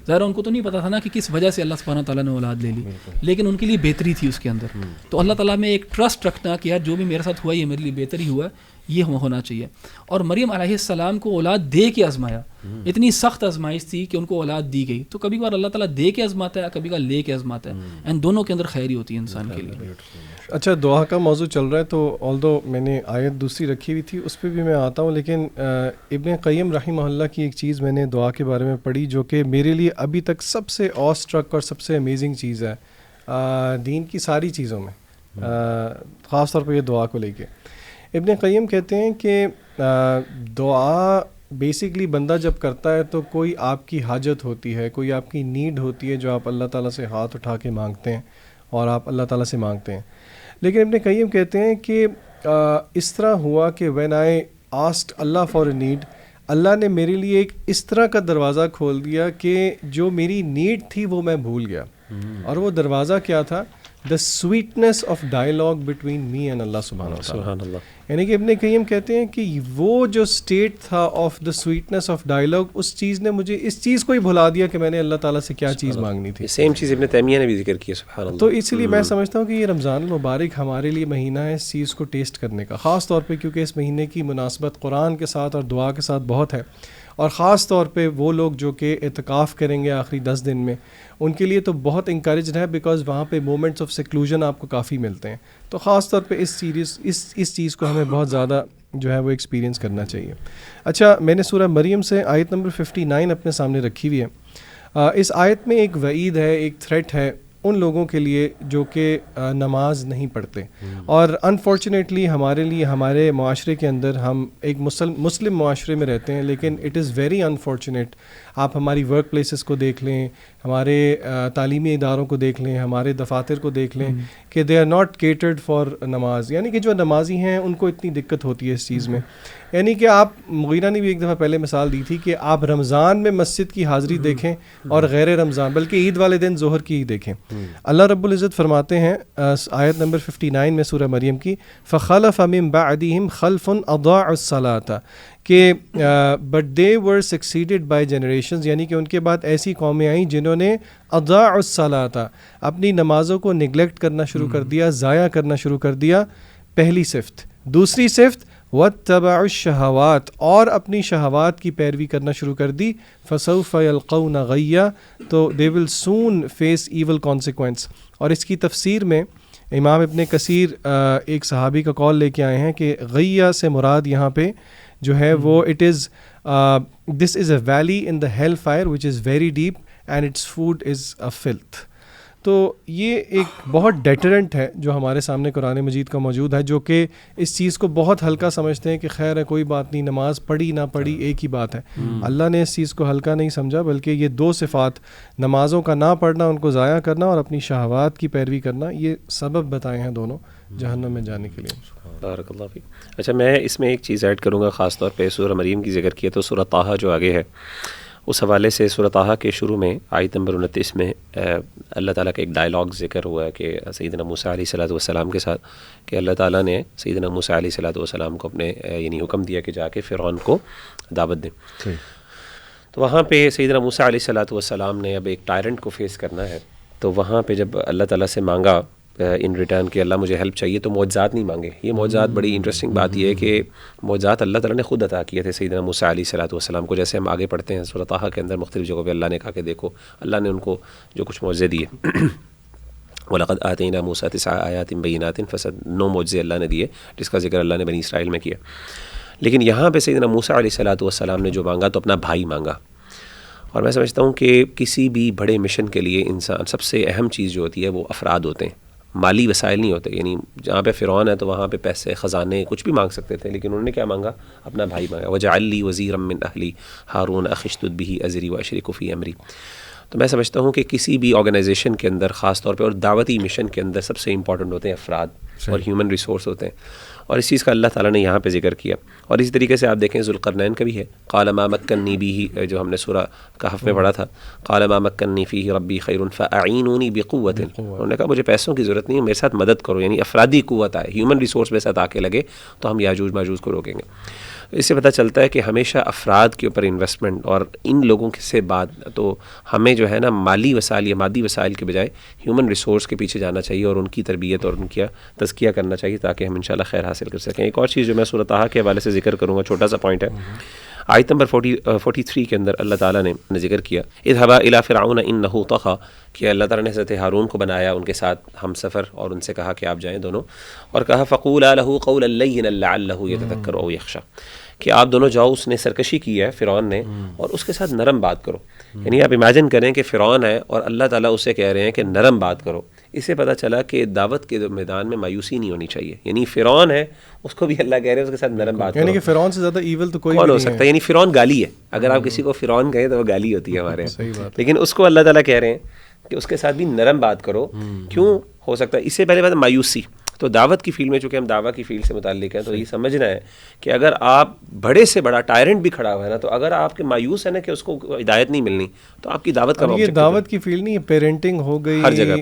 ظاہر ان کو تو نہیں پتا تھا نا کہ کس وجہ سے اللہ سبحانہ وتعالیٰ نے اولاد لے لی, لیکن ان کے لیے بہتری تھی اس کے اندر. تو اللہ تعالیٰ میں ایک ٹرسٹ رکھنا کہ یار جو بھی میرے ساتھ ہوا یہ میرے لیے بہتر ہی ہوا ہے, یہ ہونا چاہیے. اور مریم علیہ السلام کو اولاد دے کے آزمایا, اتنی سخت آزمائش تھی کہ ان کو اولاد دی گئی. تو کبھی بار اللہ تعالیٰ دے کے آزماتا ہے, کبھی بار لے کے آزماتا ہے, اینڈ دونوں کے اندر خیر ہی ہوتی ہے انسان کے لیے. اچھا, دعا کا موضوع چل رہا ہے تو آلدو میں نے آیت دوسری رکھی ہوئی تھی اس پہ بھی میں آتا ہوں, لیکن ابن قیم رحمہ اللہ کی ایک چیز میں نے دعا کے بارے میں پڑھی جو کہ میرے لیے ابھی تک سب سے آ اسٹرک اور سب سے امیزنگ چیز ہے دین کی ساری چیزوں میں, خاص طور پہ یہ دعا کو لے کے. ابن قیم کہتے ہیں کہ دعا بیسکلی بندہ جب کرتا ہے تو کوئی آپ کی حاجت ہوتی ہے, کوئی آپ کی نیڈ ہوتی ہے جو آپ اللہ تعالیٰ سے ہاتھ اٹھا کے مانگتے ہیں اور آپ اللہ تعالیٰ سے مانگتے ہیں. لیکن ابن قیم کہتے ہیں کہ اس طرح ہوا کہ وین آئی آسکڈ اللہ فار اے نیڈ, اللہ نے میرے لیے ایک اس طرح کا دروازہ کھول دیا کہ جو میری نیڈ تھی وہ میں بھول گیا. اور وہ دروازہ کیا تھا؟ The sweetness of dialogue between me and اللہ سبحانہ و تعالیٰ. یعنی کہ ابن قیم کہتے ہیں کہ وہ جو اسٹیٹ تھا of the sweetness of dialogue, اس چیز نے مجھے اس چیز کو ہی بھلا دیا کہ میں نے اللہ تعالیٰ سے کیا چیز مانگنی تھی. سیم چیز ابن تیمیہ نے بھی ذکر کی ہے, سبحان اللہ. تو اس لیے میں سمجھتا ہوں کہ یہ رمضان المبارک ہمارے لیے مہینہ ہے اس چیز کو ٹیسٹ کرنے کا, خاص طور پہ کیونکہ اس مہینے کی مناسبت قرآن کے ساتھ اور دعا کے ساتھ بہت ہے. اور خاص طور پہ وہ لوگ جو کہ اعتکاف کریں گے آخری 10 دن میں, ان کے لیے تو بہت انکریجڈ ہے بیکاز وہاں پہ مومنٹس آف سیکلوژن آپ کو کافی ملتے ہیں. تو خاص طور پہ اس چیز کو ہمیں بہت زیادہ جو ہے وہ ایکسپیرینس کرنا چاہیے. اچھا, میں نے سورہ مریم سے آیت نمبر 59 اپنے سامنے رکھی ہوئی ہے. اس آیت میں ایک وعید ہے, ایک تھریٹ ہے ان لوگوں کے لیے جو کہ نماز نہیں پڑھتے. اور انفارچونیٹلی ہمارے لیے, ہمارے معاشرے کے اندر, ہم ایک مسلم معاشرے میں رہتے ہیں, لیکن اٹ از ویری انفارچونیٹ. آپ ہماری ورک پلیسز کو دیکھ لیں, ہمارے تعلیمی اداروں کو دیکھ لیں, ہمارے دفاتر کو دیکھ لیں کہ they are not catered for نماز. یعنی کہ جو نمازی ہیں ان کو اتنی دقت ہوتی ہے اس چیز میں. یعنی کہ آپ, مغیرہ نے بھی ایک دفعہ پہلے مثال دی تھی کہ آپ رمضان میں مسجد کی حاضری دیکھیں اور غیر رمضان بلکہ عید والے دن ظہر کی ہی دیکھیں. اللہ رب العزت فرماتے ہیں آیت نمبر 59 میں سورہ مریم کی, فَخَلَفَ مِن بَعْدِهِمْ خَلْفٌ أَضَاعُوا الصَّلَاةَ, کہ but they were succeeded by generations, یعنی کہ ان کے بعد ایسی قومیں آئیں جنہوں نے اضاعوا الصلاۃ, اپنی نمازوں کو نگلیکٹ کرنا شروع کر دیا, ضائع کرنا شروع کر دیا. پہلی صفت. دوسری صفت واتبعوا الشہوات, اور اپنی شہوات کی پیروی کرنا شروع کر دی. فسوف یلقون غیا, تو دے ول سون فیس ایول کانسیکوینس. اور اس کی تفسیر میں امام ابن کثیر ایک صحابی کا قول لے کے آئے ہیں کہ غیا سے مراد یہاں پہ جو ہے وہ it is this is a valley in the hell fire which is very deep and its food is a filth. تو یہ ایک بہت ڈیٹرنٹ ہے جو ہمارے سامنے قرآن مجید کا موجود ہے, جو کہ اس چیز کو بہت ہلکا سمجھتے ہیں کہ خیر ہے کوئی بات نہیں, نماز پڑھی نہ پڑھی ایک ہی بات ہے. اللہ نے اس چیز کو ہلکا نہیں سمجھا, بلکہ یہ دو صفات, نمازوں کا نہ پڑھنا, ان کو ضائع کرنا, اور اپنی شہوات کی پیروی کرنا, یہ سبب بتائے ہیں دونوں جہنم میں جانے کے لیے. بارک اللہ فیک. اچھا, میں اس میں ایک چیز ایڈ کروں گا, خاص طور پہ سورہ مریم کی ذکر کیا تو سورہ طٰہٰ جو آگے ہے اس حوالے سے سورہ طٰہٰ کے شروع میں آیت نمبر 29 میں اللہ تعالیٰ کا ایک ڈائلاگ ذکر ہوا ہے کہ سیدنا موسیٰ علیہ الصلوۃ والسلام کے ساتھ, کہ اللہ تعالیٰ نے سیدنا موسیٰ علیہ الصلوۃ والسلام کو اپنے یعنی حکم دیا کہ جا کے فرعون کو دعوت دیں. تو وہاں پہ سیدنا موسیٰ علیہ الصلوۃ والسلام نے اب ایک ٹائرنٹ کو فیس کرنا ہے, تو وہاں پہ جب اللہ تعالیٰ سے مانگا ان ریٹرن کہ اللہ مجھے ہیلپ چاہیے, تو معجزات نہیں مانگے. یہ معجزات بڑی انٹرسٹنگ بات یہ ہے کہ معجزات اللہ تعالیٰ نے خود عطا کیے تھے سیدنا موسیٰ علیہ الصلوۃ والسلام کو. جیسے ہم آگے پڑھتے ہیں سورہ طٰہٰ کے اندر مختلف جگہوں پہ اللہ نے کہا کہ دیکھو اللہ نے ان کو جو کچھ معجزے دیے, وَلَقَدْ آتَيْنَا مُوسَىٰ 9 آیَاتٍ بَيِّنَاتٍ, فسد 9 معجزے اللہ نے دیے جس کا ذکر اللہ نے بنی اسرائیل میں کیا. لیکن یہاں پہ سیدنا موسیٰ علیہ الصلوۃ والسلام نے جو مانگا تو اپنا بھائی مانگا. اور میں سمجھتا ہوں کہ کسی بھی بڑے مشن کے لیے انسان سب سے اہم چیز جو ہوتی ہے وہ افراد ہوتے ہیں, مالی وسائل نہیں ہوتے. یعنی جہاں پہ فرعون ہے تو وہاں پہ پیسے, خزانے, کچھ بھی مانگ سکتے تھے, لیکن انہوں نے کیا مانگا؟ اپنا بھائی مانگا. وَاجْعَل لِّي وَزِيرًا مِّنْ أَهْلِي هَارُونَ أَخِي اشْدُدْ بِهِ أَزْرِي وَأَشْرِكْهُ فِي أَمْرِي. تو میں سمجھتا ہوں کہ کسی بھی آرگنائزیشن کے اندر, خاص طور پہ اور دعوتی مشن کے اندر, سب سے امپورٹنٹ ہوتے ہیں افراد اور ہیومن ریسورس ہوتے ہیں. اور اس چیز کا اللہ تعالیٰ نے یہاں پہ ذکر کیا. اور اسی طریقے سے آپ دیکھیں ذوالقرنین کا بھی ہے, قال ما مکنی بہ, جو ہم نے سورہ کہف میں پڑھا تھا, قال ما مکنی فیہ ربی خیر فاعینونی بقوۃ. انہوں نے کہا مجھے پیسوں کی ضرورت نہیں ہے, میرے ساتھ مدد کرو. یعنی افرادی قوت آئے, ہیومن ریسورس میرے ساتھ آ کے لگے تو ہم یاجوج ماجوج کو روکیں گے. اس سے پتہ چلتا ہے کہ ہمیشہ افراد کے اوپر انویسٹمنٹ, اور ان لوگوں سے بعد تو ہمیں جو ہے نا مالی وسائل یا مادی وسائل کے بجائے ہیومن ریسورس کے پیچھے جانا چاہیے اور ان کی تربیت اور ان کا تزکیہ کرنا چاہیے تاکہ ہم انشاءاللہ خیر حاصل حاصل کر سکیں. ایک اور چیز جو میں سورۃ طٰہٰ کے حوالے سے ذکر کروں گا, چھوٹا سا پوائنٹ ہے. آیت نمبر 43 کے اندر اللہ تعالیٰ نے ذکر کیا اذهبا الی فرعون انہ طغی, کہ اللہ تعالیٰ نے حضرت ہارون کو بنایا ان کے ساتھ ہم سفر, اور ان سے کہا کہ آپ جائیں دونوں, اور کہا فقولا لہ قولا لینا لعلہ یتذکر او یخشی, کہ آپ دونوں جاؤ, اس نے سرکشی کی ہے فرعون نے, اور اس کے ساتھ نرم بات کرو. یعنی آپ امیجن کریں کہ فرعون ہے اور اللہ تعالیٰ اسے کہہ رہے ہیں کہ نرم بات کرو. اس سے پتہ چلا کہ دعوت کے میدان میں مایوسی نہیں ہونی چاہیے. یعنی فرعون ہے, اس کو بھی اللہ کہہ رہے ہیں اس کے ساتھ نرم بات کرو. یعنی کہ فرعون سے زیادہ ایول تو کوئی کون نہیں ہو سکتا ہے. یعنی فرعون گالی ہے, اگر آپ کسی کو فرعون کہیں تو وہ گالی ہوتی ہے ہمارے یہاں, لیکن اس کو اللہ تعالیٰ کہہ رہے ہیں کہ اس کے ساتھ بھی نرم بات کرو. کیوں ہو سکتا ہے؟ اس سے پہلے بات مایوسی. تو دعوت کی فیلڈ میں چونکہ ہم دعوت کی فیلڈ سے متعلق ہیں, تو یہ سمجھنا ہے کہ اگر آپ بڑے سے بڑا ٹائرنٹ بھی کھڑا ہوا ہے نا, تو اگر آپ کے مایوس ہے نا کہ اس کو ہدایت نہیں ملنی, تو آپ کی دعوت کا یہ دعوت کی فیلڈ نہیں, پیرنٹنگ ہو گئی, ہر جگہ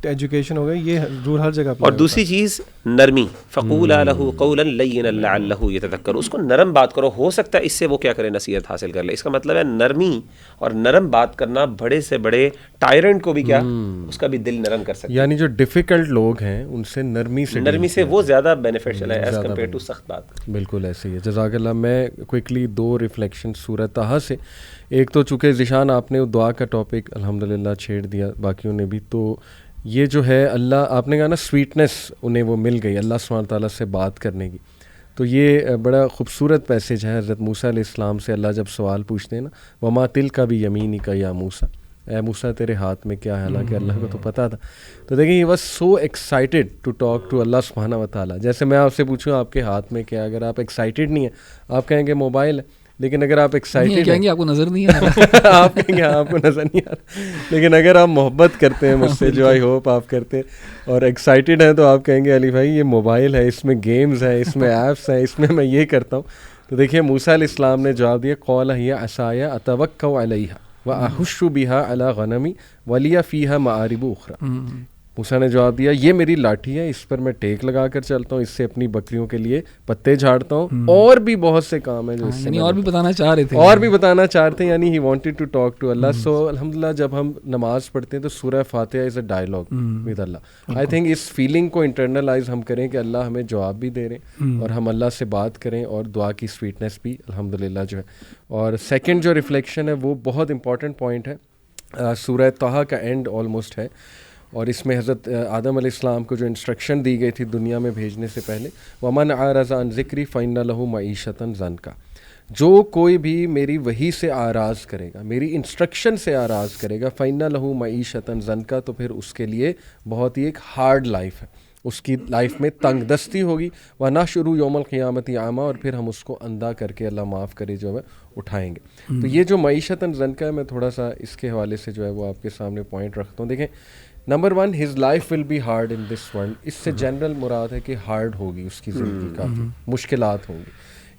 ایجوکیشن ہو گئی, یہ رول ہر جگہ. اور دوسری چیز نرمی, فقولا لہ قولا لینا لعلہ یتذکر, اس کو نرم بات کرو, ہو سکتا ہے اس سے وہ کیا کرے, نصیحت حاصل کر لے. اس کا مطلب ہے نرمی اور نرم بات کرنا بڑے سے بڑے ٹائرنٹ کو بھی کیا, اس کا بھی دل نرم کر سکتا ہے. یعنی جو ڈیفیکلٹ لوگ ہیں ان سے نرمی سے وہ زیادہ بینیفیشل ہے ایز کمپیئر ٹو سخت بات. بالکل ایسے ہی ہے. جزاک اللہ. میں کوئکلی 2 ریفلیکشن سورۃ طٰہٰ سے, ایک تو چونکہ ذیشان آپ نے دعا کا ٹاپک الحمدللہ چھیڑ دیا, باقیوں نے بھی, تو یہ جو ہے اللہ, آپ نے کہا نا سویٹنس انہیں وہ مل گئی اللہ سبحانہ تعالیٰ سے بات کرنے کی, تو یہ بڑا خوبصورت پیسج ہے. حضرت موسیٰ علیہ السلام سے اللہ جب سوال پوچھتے ہیں نا, وما تلک بیمینک یا موسیٰ, اے موسیٰ تیرے ہاتھ میں کیا ہے, حالانکہ اللہ کو تو پتہ تھا. تو دیکھیں he was so excited to talk to اللہ سبحانہ و تعالیٰ. جیسے میں آپ سے پوچھوں آپ کے ہاتھ میں کیا, اگر آپ ایکسائٹیڈ نہیں ہیں آپ کہیں گے موبائل ہے, لیکن اگر آپ ایکسائٹیڈ ہیں آپ کو نظر نہیں آ رہا, آپ کہیں گے آپ کو نظر نہیں آ رہا, لیکن اگر آپ محبت کرتے ہیں مجھ سے, جو آئی ہوپ آپ کرتے ہیں, اور ایکسائٹیڈ ہیں, تو آپ کہیں گے علی بھائی یہ موبائل ہے, اس میں گیمز ہیں, اس میں ایپس ہیں, اس میں یہ کرتا ہوں. تو دیکھیے موسیٰ علیہ السلام نے جواب دیا, قال ہی عصای اتوکأ علیہا وأحش بها على غنمی ولی فیہا معارب اخری. موسیٰ نے جواب دیا یہ میری لاٹھی ہے, اس پر میں ٹیک لگا کر چلتا ہوں, اس سے اپنی بکریوں کے لیے پتے جھاڑتا ہوں, اور بھی بہت سے کام ہیں جو اس سے اور بھی بتانا چاہ رہے تھے, اور بھی بتانا چاہتے ہیں. یعنی he wanted to talk to اللہ. سو الحمدللہ جب ہم نماز پڑھتے ہیں تو سورہ فاتحہ از اے ڈائلاگ ود اللہ. آئی تھنک اس فیلنگ کو انٹرنلائز ہم کریں کہ اللہ ہمیں جواب بھی دے رہے ہیں, اور ہم اللہ سے بات کریں, اور دعا کی سویٹنس بھی الحمدللہ جو ہے. اور سیکنڈ جو ریفلیکشن ہے وہ بہت امپورٹنٹ پوائنٹ ہے, سورہ طٰہٰ کا اینڈ آلموسٹ ہے, اور اس میں حضرت آدم علیہ السلام کو جو انسٹرکشن دی گئی تھی دنیا میں بھیجنے سے پہلے, ومن اعرض عن ذکری فإن لہ معیشۃ ضنکا, جو کوئی بھی میری وحی سے آراز کرے گا, میری انسٹرکشن سے آراز کرے گا, فإن لہ معیشۃ ضنکا, تو پھر اس کے لیے بہت ہی ایک ہارڈ لائف ہے, اس کی لائف میں تنگ دستی ہوگی. ونحشرہ یوم القیامت اعمیٰ, اور پھر ہم اس کو اندھا کر کے اللہ معاف کرے جو ہے اٹھائیں گے. تو یہ جو معیشۃ ضنکا ہے, میں تھوڑا سا اس کے حوالے سے جو ہے وہ آپ کے سامنے پوائنٹ رکھتا ہوں. دیکھیں number 1, his life will be hard in this world. اس سے جنرل مراد ہے کہ ہارڈ ہوگی اس کی زندگی, کافی مشکلات ہوں گی.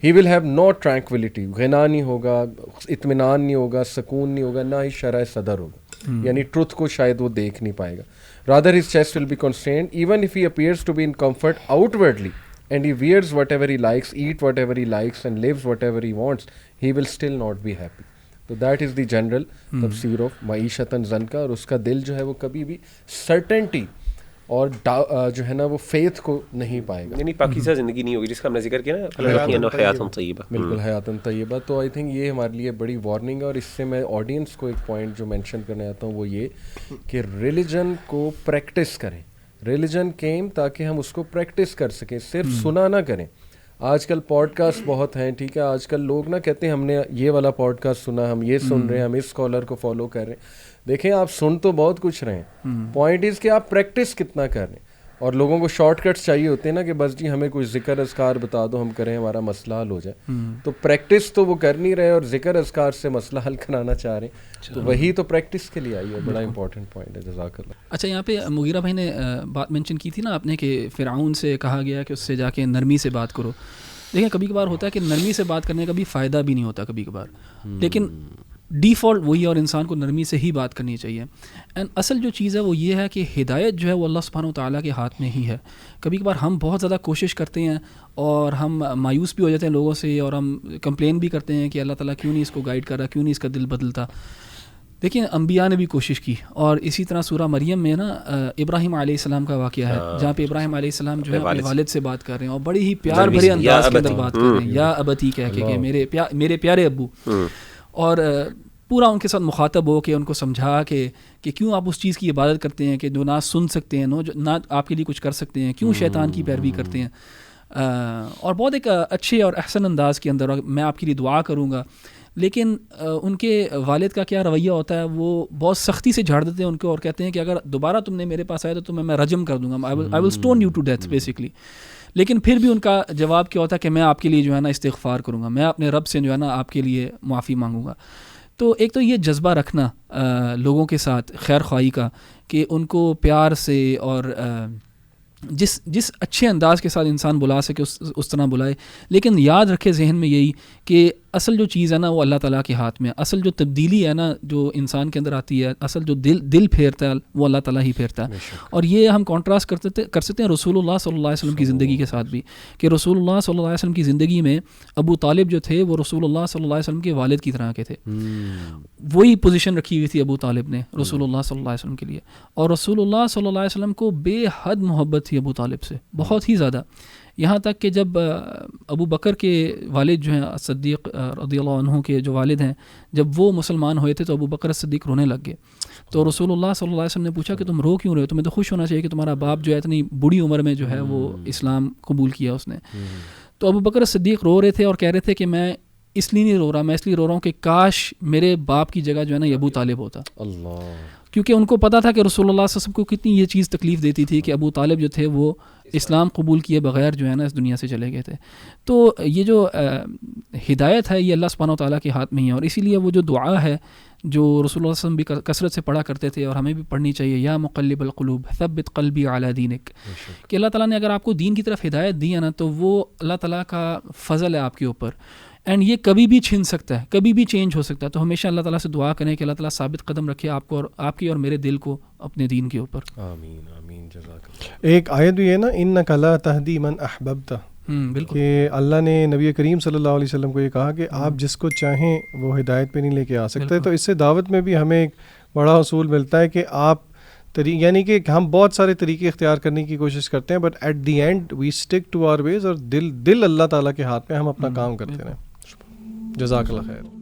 ہی ول ہیو نو ٹرینکولیٹی, غنا نہیں ہوگا, اطمینان نہیں ہوگا, سکون نہیں ہوگا, نہ ہی شرح صدر ہوگا, یعنی ٹروتھ کو شاید وہ دیکھ نہیں پائے گا. rather his chest will be constrained even if he appears to be in comfort outwardly and he wears whatever he likes, eat whatever he likes and lives whatever he wants, he will still not be happy. تو that is the general تفسیر of معیشتاً زنکا. اور اس کا دل جو ہے وہ کبھی بھی سرٹنٹی اور جو ہے نا وہ فیتھ کو نہیں پائے گا, یعنی پاکیزہ زندگی نہیں ہوگی جس کا ہم نے ذکر کیا نا, حیاتن طیبہ. بالکل حیاتن طیبہ. تو آئی تھنک یہ ہمارے لیے بڑی وارننگ ہے. اور اس سے میں آڈینس کو ایک پوائنٹ جو مینشن کرنا چاہتا ہوں وہ یہ کہ ریلیجن کو پریکٹس کریں. ریلیجن کیم تاکہ ہم اس کو پریکٹس کر سکیں, صرف سنا نہ کریں. آج کل پوڈ کاسٹ بہت ہیں, ٹھیک ہے, آج کل لوگ نا کہتے ہیں ہم نے یہ والا پوڈ کاسٹ سنا, ہم یہ سن رہے ہیں, ہم اس اسکالر کو فالو کر رہے ہیں. دیکھیں آپ سن تو بہت کچھ رہے ہیں, پوائنٹ از کہ آپ پریکٹس کتنا کر رہے ہیں. اور لوگوں کو شارٹ کٹس چاہیے ہوتے ہیں نا کہ بس جی ہمیں کچھ ذکر اذکار بتا دو, ہم کریں, ہمارا مسئلہ حل ہو جائے. تو پریکٹس تو وہ کر نہیں رہے اور ذکر اذکار سے مسئلہ حل کرانا چاہ رہے ہیں, تو وہی تو پریکٹس کے لیے آئی ہے. بڑا امپورٹنٹ پوائنٹ ہے. جزاک اللہ. اچھا, یہاں پہ مغیرہ بھائی نے بات مینشن کی تھی نا آپ نے کہ فرعون سے کہا گیا کہ اس سے جا کے نرمی سے بات کرو. دیکھیں کبھی کبھار ہوتا ہے کہ نرمی سے بات کرنے کا بھی فائدہ بھی نہیں ہوتا کبھی کبھار, لیکن ڈیفالٹ وہی ہے اور انسان کو نرمی سے ہی بات کرنی چاہیے. اینڈ اصل جو چیز ہے وہ یہ ہے کہ ہدایت جو ہے وہ اللہ سبحانہ و تعالیٰ کے ہاتھ میں ہی ہے. کبھی کبھار ہم بہت زیادہ کوشش کرتے ہیں اور ہم مایوس بھی ہو جاتے ہیں لوگوں سے, اور ہم کمپلین بھی کرتے ہیں کہ اللہ تعالیٰ کیوں نہیں اس کو گائیڈ کر رہا, کیوں نہیں اس کا دل بدلتا. دیکھیں انبیاء نے بھی کوشش کی، اور اسی طرح سورہ مریم میں نا ابراہیم علیہ السلام کا واقعہ ہے جہاں پہ ابراہیم علیہ السلام جو ہے اپنے والد سے بات کر رہے ہیں اور بڑی ہی پیار بھرے انداز کے اندر بات کر رہے ہیں، یا ابتی کہہ کے کہ میرے پیارے ابو، اور پورا ان کے ساتھ مخاطب ہو کے ان کو سمجھا کہ کیوں آپ اس چیز کی عبادت کرتے ہیں کہ جو نہ سن سکتے ہیں، نہ آپ کے لیے کچھ کر سکتے ہیں، کیوں شیطان کی پیروی کرتے ہیں، اور بہت ایک اچھے اور احسن انداز کے اندر میں آپ کے لیے دعا کروں گا. لیکن ان کے والد کا کیا رویہ ہوتا ہے، وہ بہت سختی سے جھاڑ دیتے ہیں ان کو اور کہتے ہیں کہ اگر دوبارہ تم نے میرے پاس آئے تو تمہیں میں رجم کر دوں گا، I will stone you to death basically. لیکن پھر بھی ان کا جواب کیا ہوتا ہے کہ میں آپ کے لیے جو ہے نا استغفار کروں گا، میں اپنے رب سے جو ہے نا آپ کے لیے معافی مانگوں گا. تو ایک تو یہ جذبہ رکھنا لوگوں کے ساتھ خیر خواہی کا، کہ ان کو پیار سے اور جس اچھے انداز کے ساتھ انسان بلا سکے اس طرح بلائے. لیکن یاد رکھے ذہن میں یہی کہ اصل جو چیز ہے نا وہ اللہ تعالیٰ کے ہاتھ میں ہے. اصل جو تبدیلی ہے نا جو انسان کے اندر آتی ہے، اصل جو دل پھیرتا ہے وہ اللہ تعالیٰ ہی پھیرتا ہے. اور یہ ہم کانٹراسٹ کر سکتے ہیں رسول اللہ صلی اللہ علیہ وسلم کی زندگی کے ساتھ بھی، کہ رسول اللہ صلی اللہ علیہ وسلم کی زندگی میں ابو طالب جو تھے وہ رسول اللہ صلی اللہ علیہ وسلم کے والد کی طرح کے تھے. وہی پوزیشن رکھی ہوئی تھی ابو طالب نے رسول اللہ صلی اللہ علیہ وسلم کے لیے، اور رسول اللہ صلی اللہ علیہ وسلم کو بے حد محبت تھی ابو طالب سے، بہت ہی زیادہ. یہاں تک کہ جب ابو بکر کے والد جو ہیں صدیق رضی اللہ عنہ کے جو والد ہیں، جب وہ مسلمان ہوئے تھے تو ابو بکر صدیق رونے لگ گئے. تو رسول اللہ صلی اللہ علیہ وسلم نے پوچھا کہ تم رو کیوں رہے ہو، تمہیں تو خوش ہونا چاہیے کہ تمہارا باپ جو ہے اتنی بڑی عمر میں جو ہے وہ اسلام قبول کیا اس نے. تو ابو بکر صدیق رو رہے تھے اور کہہ رہے تھے کہ میں اس لیے نہیں رو رہا، میں اس لیے رو رہا ہوں کہ کاش میرے باپ کی جگہ جو ہے نا ابو طالب ہوتا. اللہ. کیونکہ ان کو پتا تھا کہ رسول اللہ صلی اللہ علیہ وسلم کو کتنی یہ چیز تکلیف دیتی تھی کہ ابو طالب جو تھے وہ اسلام قبول کیے بغیر جو ہے نا اس دنیا سے چلے گئے تھے. تو یہ جو ہدایت ہے یہ اللہ سبحانہ و تعالیٰ کے ہاتھ میں ہی ہے، اور اسی لیے وہ جو دعا ہے جو رسول اللہ صلی اللہ علیہ وسلم بھی کثرت سے پڑھا کرتے تھے اور ہمیں بھی پڑھنی چاہیے، یا مقلب القلوب ثبت قلبی علی دینک، کہ اللہ تعالیٰ نے اگر آپ کو دین کی طرف ہدایت دی ہے نا تو وہ اللہ تعالیٰ کا فضل ہے آپ کے اوپر، اینڈ یہ کبھی بھی چھن سکتا ہے، کبھی بھی چینج ہو سکتا ہے. تو ہمیشہ اللہ تعالیٰ سے دعا کریں کہ اللہ تعالیٰ ثابت قدم رکھے آپ کو اور آپ کی اور میرے دل کو اپنے دین کے اوپر. آمین آمین. جزاک اللہ. ایک آیت بھی ہے نا، انک لا تہدی من احببت، بالکل، کہ اللہ نے نبی کریم صلی اللہ علیہ وسلم کو یہ کہا کہ آپ جس کو چاہیں وہ ہدایت پہ نہیں لے کے آ سکتے. تو اس سے دعوت میں بھی ہمیں ایک بڑا اصول ملتا ہے کہ آپ یعنی کہ ہم بہت سارے طریقے اختیار کرنے کی کوشش کرتے ہیں، but at the end we stick to our ways, اور دل اللہ تعالیٰ کے ہاتھ میں، ہم اپنا کام کرتے رہیں. جزاک اللہ خیر.